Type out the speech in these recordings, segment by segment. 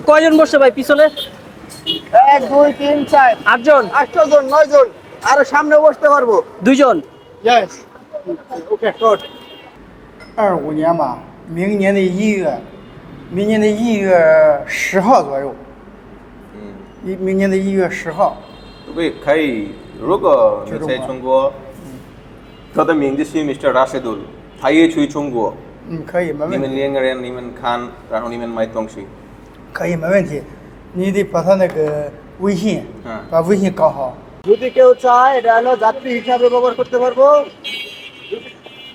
কয়জন বসছে ভাই পিছনে? 1 2 3 4 8জন, 8 জন 9 জন আর সামনে বসতে পারবো। 2জন। Yes. Okay, good. 25年吧，明年的1月10号左右，明年的1月10号。可以，如果你在中国，他的名字是 Mr. Rashidul，他也去中国，可以，没你们问题，两个人你们看，然后你们买东西。可以，没问题。你得把他那个微信，把微信搞好。 যদি কেউ চায় এটা হলো যাত্রী হিসাবে ব্যবহার করতে পারবো।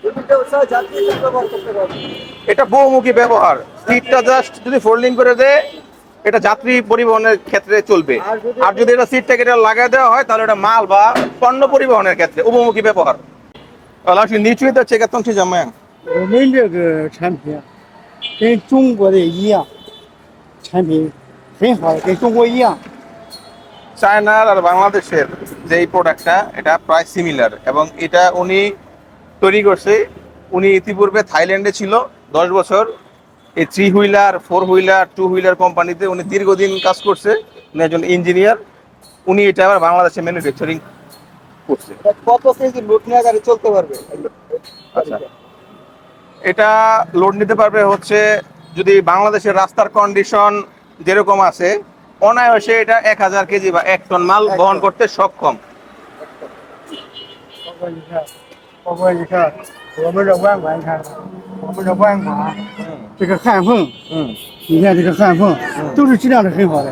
যদি কেউ চায় যাত্রী হিসাবে ব্যবহার করতে পারবো। এটা বহুমুখী ব্যবহার, সিটটা জাস্ট যদি ফোল্ডিং করে দেয় এটা যাত্রী পরিবহনের ক্ষেত্রে চলবে, আর যদি এটা সিটটাকে এটা লাগাই দেওয়া হয় তাহলে এটা মাল বা পণ্য পরিবহনের ক্ষেত্রে উভমুখী ব্যবহার。老师，你觉得这个东西怎么样？我们这个产品跟中国的一样，产品很好，跟中国一样。 চায়নার আর বাংলাদেশের যে এই প্রোডাক্টটা এটা প্রায় সিমিলার, এবং এটা উনি তৈরি করছে। উনি ইতিপূর্বে থাইল্যান্ডে ছিল 10 বছর, এই 3 হুইলার 4 হুইলার 2 হুইলার কোম্পানিতে উনি দীর্ঘদিন কাজ করছে। উনি একজন ইঞ্জিনিয়ার, উনি এটা আবার বাংলাদেশে ম্যানুফ্যাকচারিং করছে। কত কেজি লোড নিয়ে গাড়ি চলতে পারবে? আচ্ছা, এটা লোড নিতে পারবে হচ্ছে যদি বাংলাদেশের রাস্তার কন্ডিশন যেরকম আছে অনায়াসে এটা 1000 কেজি বা 1 টন মাল বহন করতে সক্ষম।包括你看我们这碗馆，你看我们这碗馆，这个焊缝，你看这个焊缝都是质量是很好的。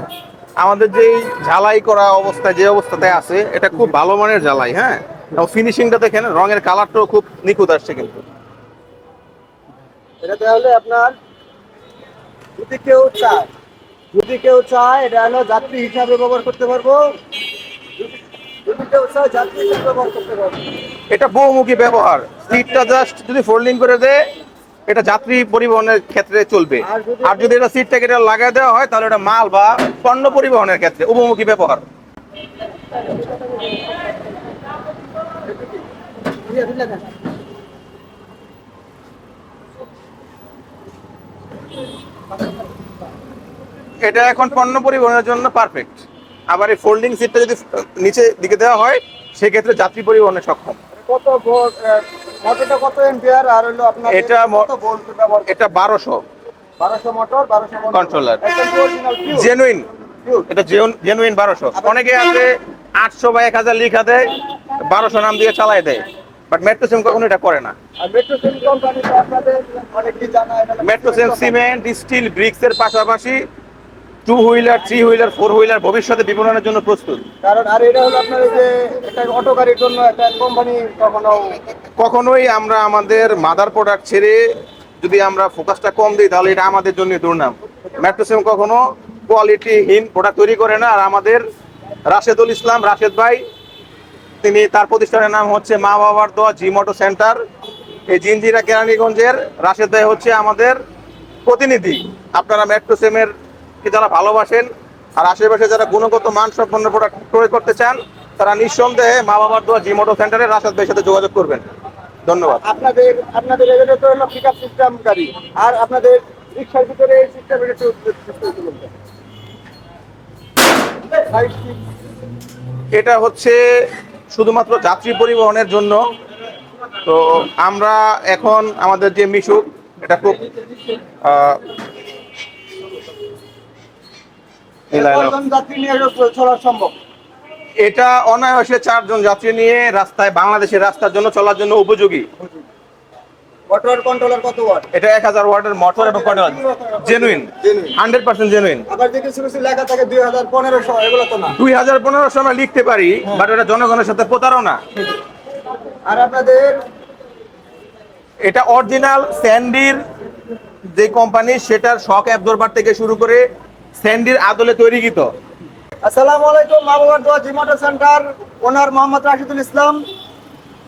আমাদের যে ঝালাই করা অবস্থায় যে অবস্থাতে আছে এটা খুব ভালো মানের ঝালাই, হ্যাঁ। এবং ফিনিশিংটা দেখেন, রঙের কালারটাও খুব নিখুঁত আসছে কিন্তু। এটা তাহলে আপনার যদি কেউ চায় এটা হলো যাত্রী হিসাবে ব্যবহার করতে পারবো। যদি কেউ চায় যাত্রী হিসাবে ব্যবহার করতে পারবো। এটা বহুমুখী ব্যবহার, সিটটা জাস্ট যদি ফোল্ডিং করে দেয় এটা যাত্রী পরিবহনের ক্ষেত্রে চলবে, আর যদি এটা সিটটাকে এটা লাগাই দেওয়া হয় তাহলে এটা মাল বা পণ্য পরিবহনের ক্ষেত্রে উভমুখী ব্যবহার। এটা এখন পণ্য পরিবহনের জন্য পারফেক্ট। আবার এই ফোল্ডিং সিটটা যদি নিচে দিকে দেওয়া হয় সেক্ষেত্রে যাত্রী পরিবহনে সক্ষম। কত ভোল্ট মোটরটা কত এম্পিয়ার আর হলো আপনার এটা কত ভোল্ট ব্যবহার? এটা 1200 মোটর 1200 কন্ট্রোলার, একদম অরিজিনাল পিওর। জেনুইন। এটা জেনুইন 1200। অনেকে আছে 800 বা 1000 লিখা দেয়, 1200 নাম দিয়ে চালায় দেয়, বাট মেট্রোসেম কখনো এটা করে না। আর মেট্রোসেম কোম্পানিতে আপনাদের অনেক কি জানা এটা? মেট্রোসেম সিমেন্ট, স্টিল, ব্রিক্স এর পাশাপাশি 2 হুইলার 3 হুইলার 4 হুইলার ভবিষ্যতে বিপণনের জন্য প্রস্তুত। কারণ আর এটা হলো আপনার এই যে একটা অটো গাড়ির জন্য একটা কোম্পানি কখনোই আমরা আমাদের মাদার প্রোডাক্ট ছেড়ে যদি আমরা ফোকাসটা কম দিই তাহলে এটা আমাদের জন্য দুর্নাম। মেট্রোসেম কখনো কোয়ালিটিহীন প্রোডাক্ট তৈরি করে না। আর আমাদের রাশেদুল ইসলাম রাশেদ ভাই, তিনি তার প্রতিষ্ঠানের নাম হচ্ছে মা বাবার দোয়া জি মোটর সেন্টার। এই জিনজিরা কেরানীগঞ্জের রাশেদ ভাই হচ্ছে আমাদের প্রতিনিধি। আপনারা মেট্রোসেমের কি যারা ভালোবাসেন আর আশেপাশে যারা গুণগত মানসম্পন্ন প্রোডাক্ট ক্রয় করতে চান তারা নিঃসন্দেহে মা বাবার দোয়া জি মোটর সেন্টারে রাশেদ ভাইয়ের সাথে যোগাযোগ করবেন। ধন্যবাদ। আপনাদের এটা তো হলো পিকআপ সিস্টেম গাড়ি, আর আপনাদের রিকশার ভিতরে এই সিস্টেমের একটু এটা হচ্ছে শুধুমাত্র যাত্রী পরিবহনের জন্য। তো আমরা এখন আমাদের যে মিশুক এটা খুব যাত্রী নিয়ে চলা সম্ভব। এটা অনায়াসে 4 জন যাত্রী নিয়ে রাস্তায় বাংলাদেশের রাস্তার জন্য চলার জন্য উপযোগী। মোটর কন্ট্রোলার কত ওয়াট? এটা 1000 ওয়াটের মোটর এবং কন্ট্রোলার, জেনুইন 100% জেনুইন। আবার যে কিছু কিছু লেখা থাকে 2015 এগুলো তো না। 2015 সময় লিখতে পারি, বাট এটা জনগণের সাথে প্রতারণা। আর আপনাদের এটা অরিজিনাল স্যান্ডির যে কোম্পানি সেটার শক অ্যাবজর্বার থেকে শুরু করে স্যান্ডির আদলে তৈরিকৃত। আসসালামু আলাইকুম, মা বাবার দোয়া জি মোটর সেন্টার ওনার মোহাম্মদ রাশিদুল ইসলাম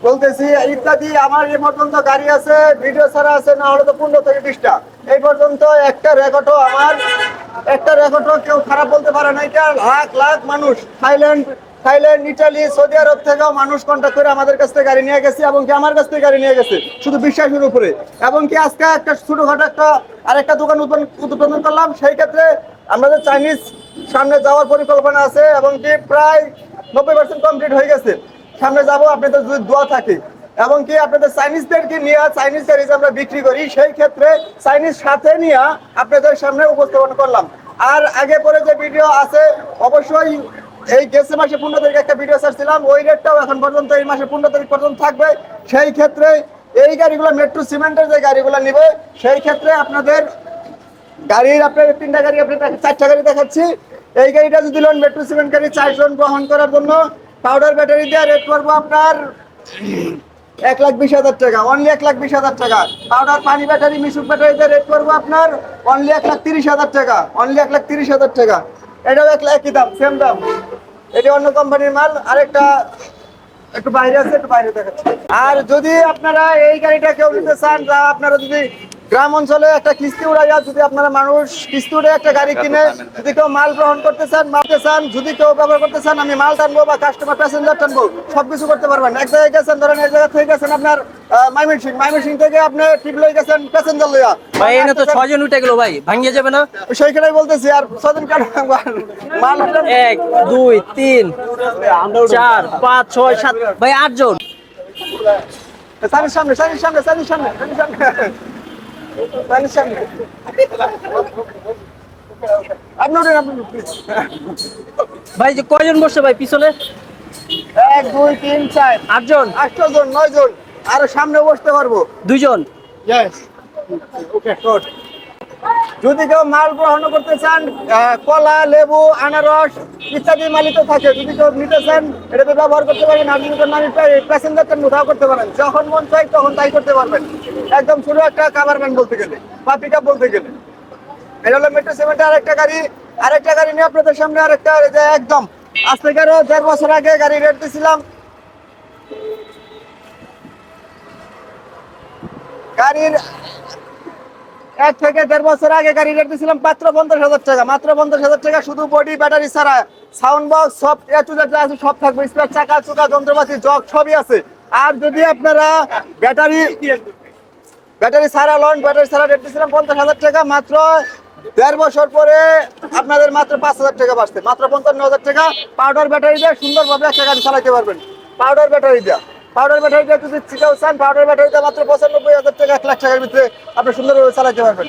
বলতেছি। ইত্যাদি আমার এই পর্যন্ত গাড়ি আছে, ভিডিও ছাড়া আছে না হলে তো 15 থেকে 20টা। এই পর্যন্ত একটা রেকর্ডও কেউ খারাপ বলতে পারে না। এটা লাখ লাখ মানুষ থাইল্যান্ড থাইল্যান্ড, ইটালি, সৌদি আরব থেকেও মানুষ কন্ট্যাক্ট করে আমাদের কাছ থেকে গাড়ি নিয়ে গেছে, এবং কি আমার কাছ থেকে গাড়ি নিয়ে গেছে শুধু বিশ্বাসের উপরে। এবং কি আজকে একটা ছোটখাটো আরেকটা দোকান উদ্বোধন করলাম, সেই ক্ষেত্রে আমাদের চাইনিজ সামনে যাওয়ার পরিকল্পনা আছে, এবং কি প্রায় 90% কমপ্লিট হয়ে গেছে। সামনে যাব, আপনাদের যদি দোয়া থাকে। এবং কি আপনাদের চাইনিজদেরকে নিয়ে চাইনিজ গাড়ি যে আমরা বিক্রি করি, সেই ক্ষেত্রে চাইনিজ সাথে নিয়ে আপনাদের সামনে উপস্থাপন করলাম। আর আগে পরে যে ভিডিও আছে, অবশ্যই এই গেছে মাসে 15 তারিখে একটা ভিডিও ছাড়ছিলাম, ওই রেটটাও এখন পর্যন্ত এই মাসে 15 তারিখ পর্যন্ত থাকবে। সেই ক্ষেত্রে এই গাড়িগুলো মেট্রো সিমেন্টের যে গাড়িগুলো নিবে, সেই ক্ষেত্রে আপনাদের গাড়ির আপনার 3টা গাড়ি, আপনার 4টা গাড়ি দেখাচ্ছি। এই গাড়িটা যদি লোন মেট্রো সিমেন্ট গাড়ি 4 জন বহন করার জন্য পাউডার ব্যাটারি দিয়ে রেট করবো আপনার 1,20,000 টাকা, অনলি 1,20,000 টাকা। পাউডার পানি ব্যাটারি, মিশুক ব্যাটারিতে রেট করবো আপনার অনলি 1,30,000 টাকা, অনলি 1,30,000 টাকা। এটাও একই দাম, সেম দাম। এটা অন্য কোম্পানির মাল। আরেকটা একটু বাইরে আছে, একটু বাইরে দেখাচ্ছি। আর যদি আপনারা এই গাড়িটা কেউ নিতে চান, বা আপনারা যদি গ্রাম অঞ্চলে একটা কিস্তি উড়াইয়া, যদি আপনারা মানুষ কিস্তি উড়ে একটা গাড়ি কিনে যদি কেউ মাল গ্রহণ করতে চান, মালতে চান, যদি কেউ ব্যবহার করতে চান, আমি মাল টানবো বা কাস্টমার প্যাসেঞ্জার টানবো, সবকিছু করতে পারবেন। এক জায়গায় গেছেন, ধরেন এক জায়গা থেকে গেছেন আপনার ময়মনসিং থেকে আপনি ট্রিপ লয়ে গেছেন প্যাসেঞ্জার লইয়া, ভাই এনে তো 6 জন উঠে গেল ভাই, ভাঙিয়ে যাবে না? সেইখানেই বলতেছি। আর 6 জন কাটা মাল 1 2 3 4 5 6 7 ভাই 8 জন। সানির সামনে, সানির সামনে, সানির সামনে, সানির সামনে, সানির সামনে। আপনি উঠেন, আপনি উঠেন। ভাই যে কয়জন বসছে ভাই পিছনে? 1 2 3 4 8 জন, 8 জন, 9 জন। আর সামনে বসতে পারবো। 2 জন। ইয়েস, ওকে, গুড। যদি কেউ মাল গ্রহণ করতে চান, কলা, লেবু, আনারস ইত্যাদি মালই তো থাকে। যদি কেউ নিতে চান, এটাতে ব্যবহার করতে পারেন। আর যদি আমি প্যাসেঞ্জারটা মুঠাও করতে পারেন, যখন মন চাই তখন তাই করতে পারবেন। একদম ছোট একটা কাভার ভ্যান বলতে গেলে, বা পিক আপ বলতে গেলে। এটা হলো মেট্রো সিমেন্টের আরেকটা গাড়ি। আরেকটা গাড়ি নিয়ে আপনাদের সামনে আরেকটা, এই যে একদম আজ থেকে আরো 1.5 বছর আগে গাড়ি রেট দিয়েছিলাম। গাড়ির 1 থেকে 1.5 বছর আগে গাড়ি রেট দিয়েছিলাম মাত্র 50,000 টাকা, মাত্র 50,000 টাকা। শুধু বডি, ব্যাটারি ছাড়া, সাউন্ড বক্স সব এ টু জেড আছে, সব থাকবে। স্পেয়ার চাকা, চুকা, যন্ত্রপাতি, জগ সবই আছে। আর যদি আপনারা ব্যাটারি ছাড়া লন, ব্যাটারি ছাড়া রেট দিয়েছিলাম 50,000 টাকা। মাত্র 1.5 বছর পরে আপনাদের মাত্র 5,000 টাকা বাড়ছে, মাত্র 55,000 টাকা। পাউডার ব্যাটারি দিয়ে সুন্দরভাবে একটা গাড়ি চালাতে পারবেন। পাউডার ব্যাটারি দিয়ে যদি কেউ চান, পাউডার ব্যাটারি দিয়ে মাত্র 95,000 টাকা, 1 লাখ টাকার ভিতরে আপনি সুন্দরভাবে চালাতে পারবেন।